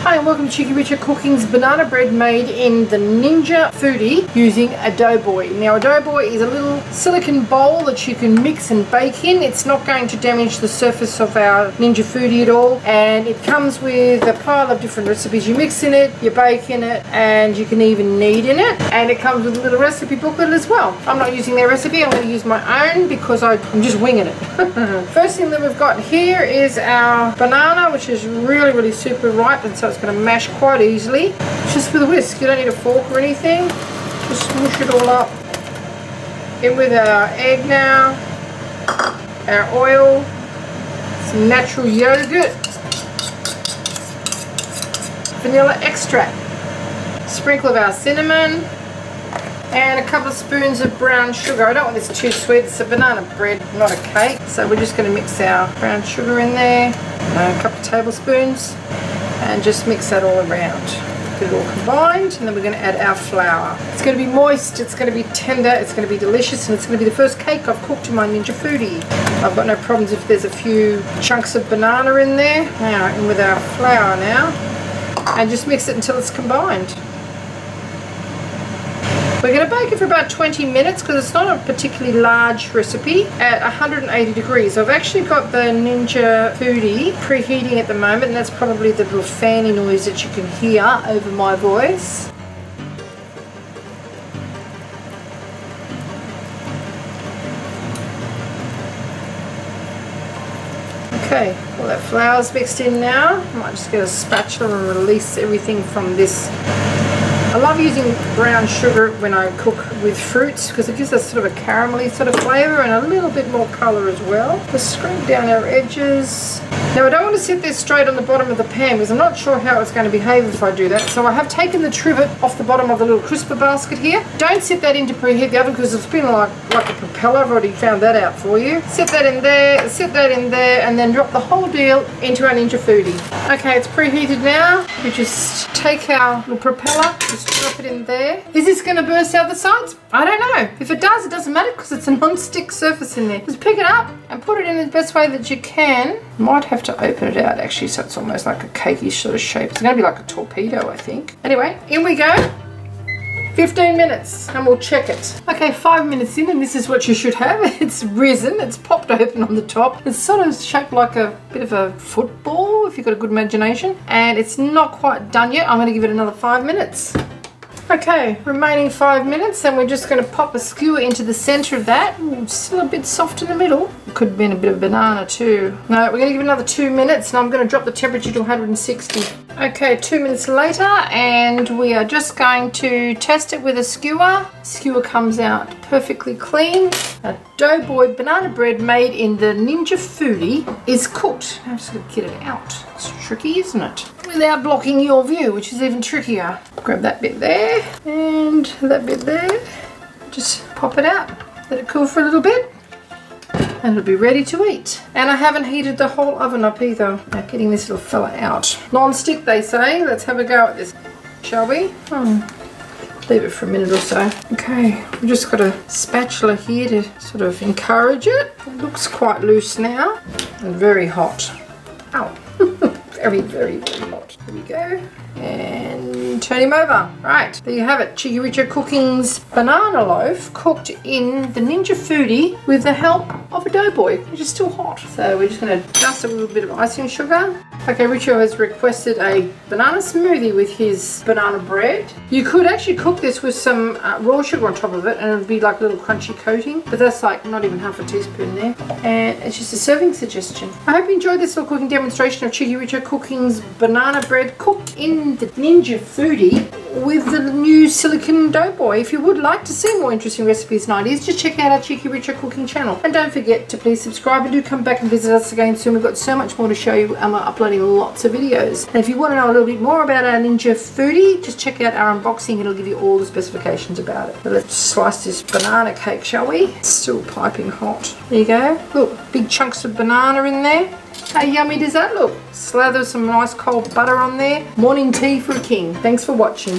Hi and welcome to Cheeky Richo Cooking's banana bread made in the Ninja Foodi using a doughboy. Now a doughboy is a little silicone bowl that you can mix and bake in. It's not going to damage the surface of our Ninja Foodi at all, and it comes with a pile of different recipes. You mix in it, you bake in it, and you can even knead in it, and it comes with a little recipe booklet as well. I'm not using their recipe, I'm going to use my own because I'm just winging it. First thing that we've got here is our banana, which is really super ripe, and so it's going to mash quite easily. Just with a whisk, you don't need a fork or anything. Just smoosh it all up. In with our egg now, our oil, some natural yogurt, vanilla extract, sprinkle of our cinnamon, and a couple of spoons of brown sugar. I don't want this too sweet, it's a banana bread, not a cake. So we're just going to mix our brown sugar in there, a couple of tablespoons, and just mix that all around. Get it all combined, and then we're going to add our flour. It's going to be moist, it's going to be tender, it's going to be delicious, and it's going to be the first cake I've cooked in my Ninja Foodi. I've got no problems if there's a few chunks of banana in there. Now in with our flour now, and just mix it until it's combined. We're going to bake it for about 20 minutes because it's not a particularly large recipe at 180 degrees. I've actually got the Ninja Foodi preheating at the moment, and that's probably the little fanny noise that you can hear over my voice. Okay, well that flour's mixed in now. I might just get a spatula and release everything from this. I love using brown sugar when I cook with fruits because it gives us sort of a caramelly sort of flavour and a little bit more colour as well. Just scrape down our edges. Now I don't want to sit this straight on the bottom of the pan because I'm not sure how it's going to behave if I do that. So I have taken the trivet off the bottom of the little crisper basket here. Don't sit that in to preheat the oven because it's been like a propeller. I've already found that out for you. Sit that in there, sit that in there, and then drop the whole deal into our Ninja Foodi. Okay, it's preheated now. We just take our little propeller, just drop it in there. Is this going to burst out the sides? I don't know. If it does, it doesn't matter because it's a non-stick surface in there. Just pick it up and put it in the best way that you can. Might have to open it out actually so it's almost like a cakey sort of shape. It's going to be like a torpedo, I think. Anyway, in we go. 15 minutes and we'll check it. Okay, 5 minutes in and this is what you should have. It's risen, it's popped open on the top. It's sort of shaped like a bit of a football if you've got a good imagination. And it's not quite done yet. I'm going to give it another 5 minutes. Okay, remaining 5 minutes, and we're just going to pop a skewer into the centre of that. Ooh, still a bit soft in the middle. It could have been a bit of banana too. No, we're going to give it another 2 minutes, and I'm going to drop the temperature to 160. Okay, 2 minutes later, and we are just going to test it with a skewer. Skewer comes out perfectly clean. A doughboy banana bread made in the Ninja Foodi is cooked. I'm just going to get it out. It's tricky, isn't it? Without blocking your view, which is even trickier. Grab that bit there and that bit there. Just pop it out. Let it cool for a little bit. And it'll be ready to eat. And I haven't heated the whole oven up either. Now getting this little fella out. Non-stick, they say. Let's have a go at this, shall we? Leave it for a minute or so. Okay, we've just got a spatula here to sort of encourage it. It looks quite loose now and very hot. Ow. very hot. There we go. And turn him over. Right, there you have it. Cheeky Richo Cooking's banana loaf cooked in the Ninja Foodi with the help of a doughboy, which is still hot. So we're just going to dust a little bit of icing sugar. Okay, Richo has requested a banana smoothie with his banana bread. You could actually cook this with some raw sugar on top of it and it would be like a little crunchy coating, but that's like not even half a teaspoon there. And it's just a serving suggestion. I hope you enjoyed this little cooking demonstration of Cheeky Richo Cooking's banana bread cooked in the Ninja Foodi with the new silicone doughboy. If you would like to see more interesting recipes and ideas, just check out our Cheeky Richo Cooking channel. And don't forget to please subscribe and do come back and visit us again soon. We've got so much more to show you and we're uploading lots of videos. And if you want to know a little bit more about our Ninja Foodi, just check out our unboxing. It'll give you all the specifications about it. But let's slice this banana cake, shall we? It's still piping hot. There you go. Look, big chunks of banana in there. How yummy does that look? Slather some nice cold butter on there. Morning tea for a king. Thanks for watching.